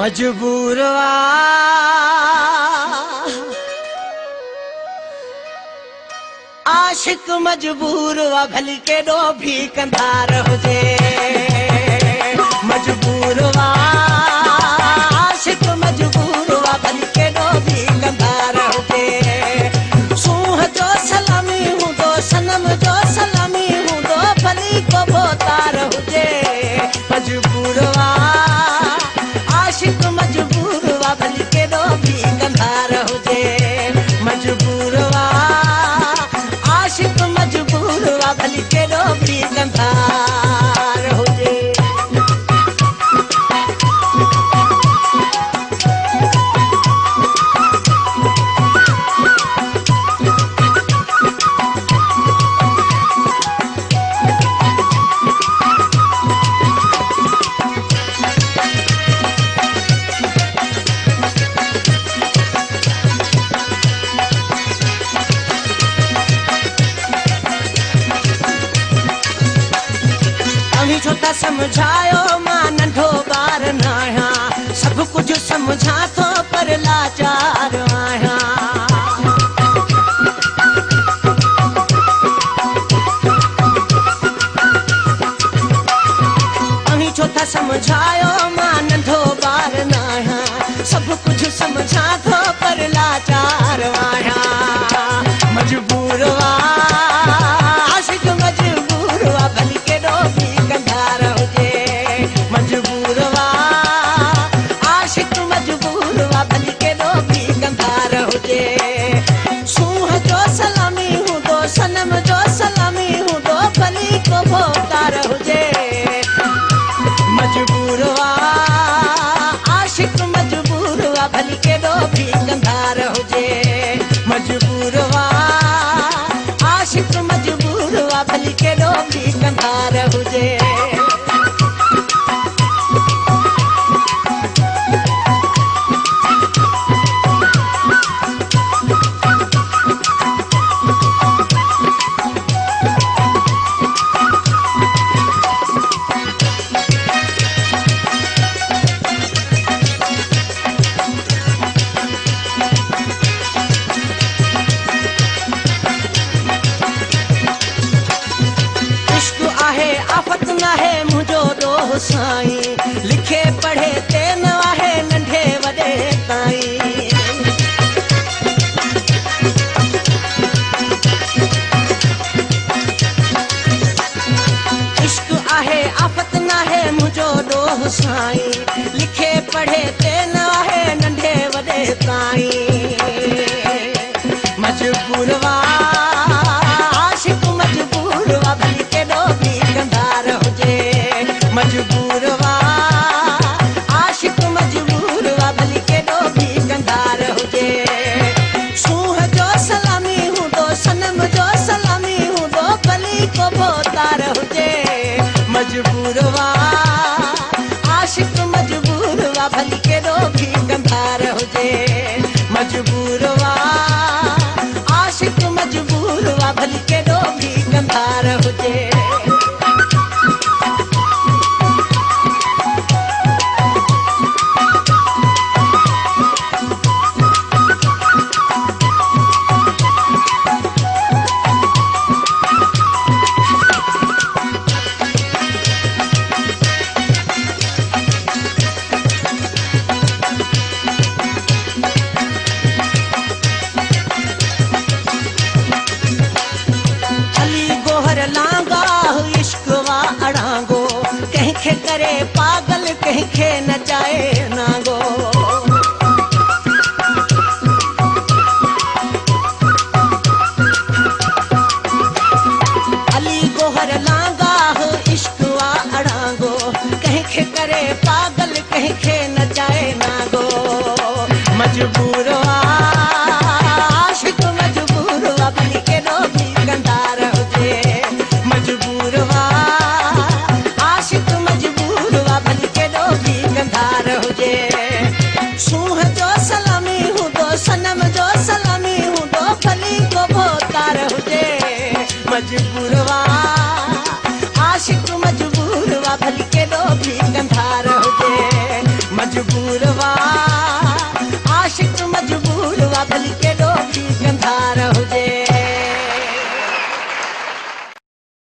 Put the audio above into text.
मजबूर आशिक मजबूर भली केॾो भी कंधार हुजे मजबूर आशिक मजबूर भली केॾो भी कंधार हुजे सूंह जो सलामी हूंदो सनम जो सलामी हूंदो भली को तार हुजे मजबूर आशिक मजबूर भली केॾो भी कंधार हुजे मजबूर आशिक मजबूर भली केॾो भी कंधार हुजे छो त समझायो मां नंढो ॿार न आहियां सभु कुझु समझां थो पर लाचार आहियां छो त समझायो मां नंढो ॿार न आहियां सभु कुझु समझां थो पर लाचार आहियां मजबूर आशिक मजबूर भली केॾो भी कंधार हुजे मजबूर आशिक मजबूर भली केॾो भी कंधार हुजे सूंह जो सलामी हूंदो सनम जो सलामी हूंदो भली को तार हुजे मजबूर आशिक मजबूर भली केॾो भी कंधार हुजे मजबूर आशिक मजबूर भली केॾो भी कंधार हुजे आफत न है मुझो ॾोह साईं लिखे पढ़े ते न आहे नंढे वॾे ताईं इश्क आहे आफत न है मुझो ॾोह साईं लिखे पढ़े ते न आहे नंढे वॾे ताईं मजबूर आशिक मजबूर भली केॾो भी कंधार हुजे मजबूर आशिक मजबूर भली केॾो भी कंधार हुजे सूंह जो सलामी हूंदो सनम जो सलामी हूंदो भली को तार हुजे मजबूर आशिक मजबूर भली केॾो भी कंधार हुजे मजबूर आशिक मजबूर भली केॾो भी कंधार हुजे कंहिंखे करे पागल कंहिंखे नचाए नांगो अली गोहर लांगाह इश्क वा अड़ांगो कंहिंखे करे पागल कंहिंखे नचाए नांगो मजबूर आशिक मजबूर भली केॾो भी कंधार हुजे मजबूर आशिक मजबूर भली केॾो भी कंधार हुजे सूंह जो सलामी हूंदो सनम जो सलामी हूंदो भली को तार हुजे मजबूर आशिक मजबूर भली केॾो भी कंधार हुजे मजबूर कसूरवार